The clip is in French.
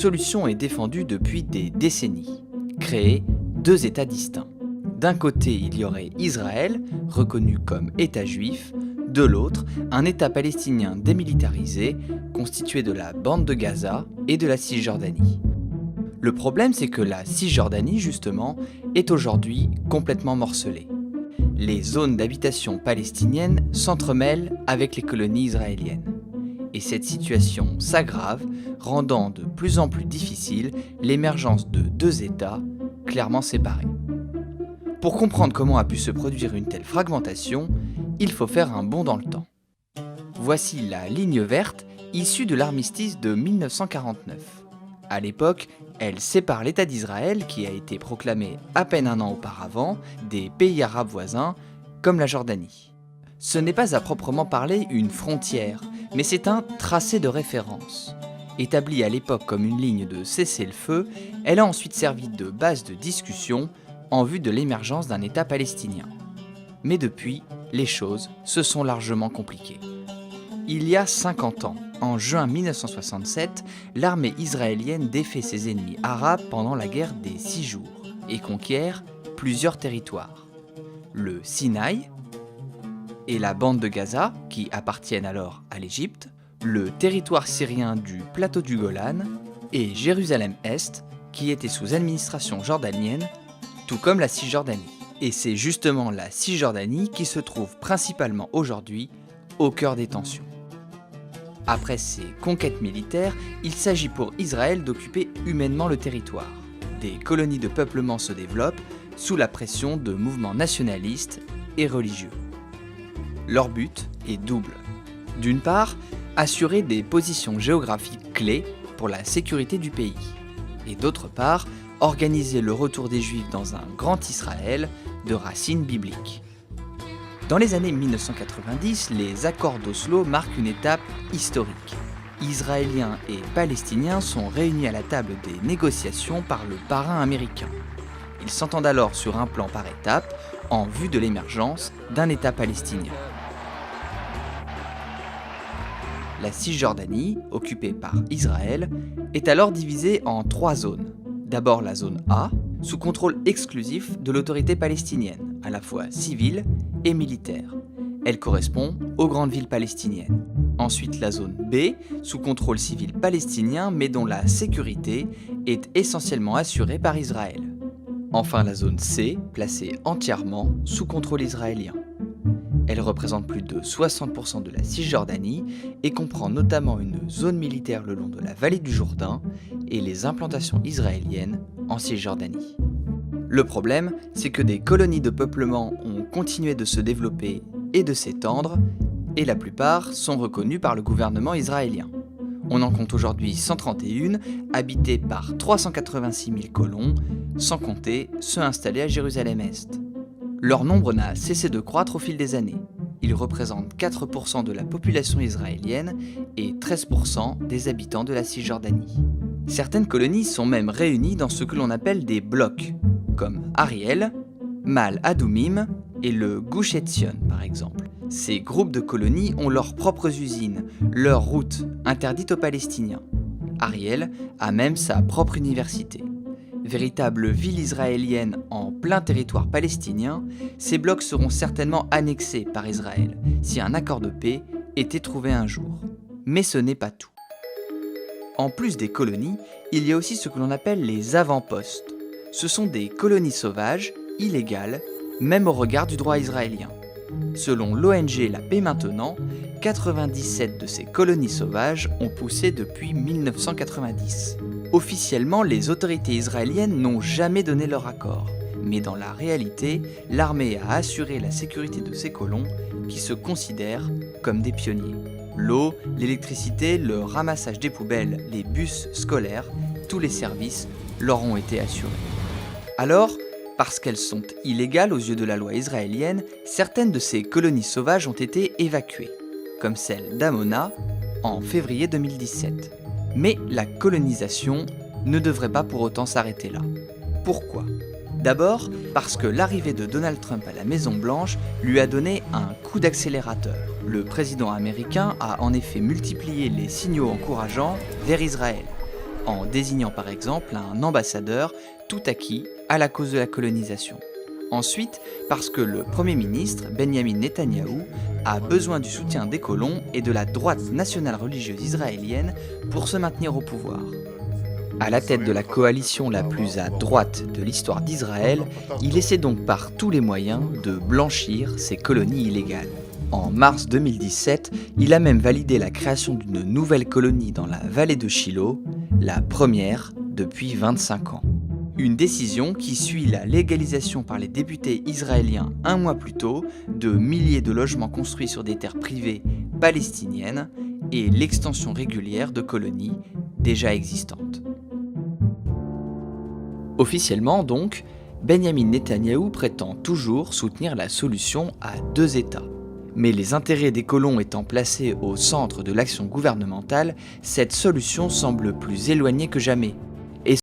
Solution est défendue depuis des décennies. Créer deux États distincts. D'un côté, il y aurait Israël, reconnu comme État juif, de l'autre, un État palestinien démilitarisé, constitué de la bande de Gaza et de la Cisjordanie. Le problème, c'est que la Cisjordanie, justement, est aujourd'hui complètement morcelée. Les zones d'habitation palestiniennes s'entremêlent avec les colonies israéliennes. Et cette situation s'aggrave, rendant de plus en plus difficile l'émergence de deux États clairement séparés. Pour comprendre comment a pu se produire une telle fragmentation, il faut faire un bond dans le temps. Voici la ligne verte issue de l'armistice de 1949. À l'époque, elle sépare l'État d'Israël, qui a été proclamé à peine un an auparavant, des pays arabes voisins, comme la Jordanie. Ce n'est pas à proprement parler une frontière, mais c'est un tracé de référence. Établie à l'époque comme une ligne de cessez-le-feu, elle a ensuite servi de base de discussion en vue de l'émergence d'un État palestinien. Mais depuis, les choses se sont largement compliquées. Il y a 50 ans, en juin 1967, l'armée israélienne défait ses ennemis arabes pendant la guerre des 6 jours et conquiert plusieurs territoires. Le Sinaï et la bande de Gaza, qui appartiennent alors à l'Égypte, le territoire syrien du plateau du Golan et Jérusalem-Est, qui était sous administration jordanienne, tout comme la Cisjordanie. Et c'est justement la Cisjordanie qui se trouve principalement aujourd'hui au cœur des tensions. Après ces conquêtes militaires, il s'agit pour Israël d'occuper humainement le territoire. Des colonies de peuplement se développent sous la pression de mouvements nationalistes et religieux. Leur but est double. D'une part, assurer des positions géographiques clés pour la sécurité du pays. Et d'autre part, organiser le retour des Juifs dans un grand Israël de racines bibliques. Dans les années 1990, les accords d'Oslo marquent une étape historique. Israéliens et Palestiniens sont réunis à la table des négociations par le parrain américain. Ils s'entendent alors sur un plan par étapes en vue de l'émergence d'un État palestinien. La Cisjordanie, occupée par Israël, est alors divisée en 3 zones. D'abord la zone A, sous contrôle exclusif de l'autorité palestinienne, à la fois civile et militaire. Elle correspond aux grandes villes palestiniennes. Ensuite la zone B, sous contrôle civil palestinien, mais dont la sécurité est essentiellement assurée par Israël. Enfin la zone C, placée entièrement sous contrôle israélien. Elle représente plus de 60% de la Cisjordanie et comprend notamment une zone militaire le long de la vallée du Jourdain et les implantations israéliennes en Cisjordanie. Le problème, c'est que des colonies de peuplement ont continué de se développer et de s'étendre, et la plupart sont reconnues par le gouvernement israélien. On en compte aujourd'hui 131, habitées par 386 000 colons, sans compter ceux installés à Jérusalem-Est. Leur nombre n'a cessé de croître au fil des années. Ils représentent 4% de la population israélienne et 13% des habitants de la Cisjordanie. Certaines colonies sont même réunies dans ce que l'on appelle des blocs, comme Ariel, Mal Adumim et le Gush Etzion par exemple. Ces groupes de colonies ont leurs propres usines, leurs routes interdites aux Palestiniens. Ariel a même sa propre université. Véritable ville israélienne en plein territoire palestinien, ces blocs seront certainement annexés par Israël si un accord de paix était trouvé un jour. Mais ce n'est pas tout. En plus des colonies, il y a aussi ce que l'on appelle les avant-postes. Ce sont des colonies sauvages, illégales, même au regard du droit israélien. Selon l'ONG La Paix Maintenant, 97 de ces colonies sauvages ont poussé depuis 1990. Officiellement, les autorités israéliennes n'ont jamais donné leur accord, mais dans la réalité, l'armée a assuré la sécurité de ces colons qui se considèrent comme des pionniers. L'eau, l'électricité, le ramassage des poubelles, les bus scolaires, tous les services leur ont été assurés. Alors, parce qu'elles sont illégales aux yeux de la loi israélienne, certaines de ces colonies sauvages ont été évacuées, comme celle d'Amona en février 2017. Mais la colonisation ne devrait pas pour autant s'arrêter là. Pourquoi ? D'abord, parce que l'arrivée de Donald Trump à la Maison-Blanche lui a donné un coup d'accélérateur. Le président américain a en effet multiplié les signaux encourageants vers Israël. en désignant par exemple un ambassadeur tout acquis à la cause de la colonisation. Ensuite, parce que le Premier ministre, Benjamin Netanyahou, a besoin du soutien des colons et de la droite nationale religieuse israélienne pour se maintenir au pouvoir. À la tête de la coalition la plus à droite de l'histoire d'Israël, il essaie donc par tous les moyens de blanchir ces colonies illégales. En mars 2017, il a même validé la création d'une nouvelle colonie dans la vallée de Shiloh, la première depuis 25 ans. Une décision qui suit la légalisation par les députés israéliens un mois plus tôt de milliers de logements construits sur des terres privées palestiniennes et l'extension régulière de colonies déjà existantes. Officiellement donc, Benjamin Netanyahou prétend toujours soutenir la solution à 2 États. Mais les intérêts des colons étant placés au centre de l'action gouvernementale, cette solution semble plus éloignée que jamais.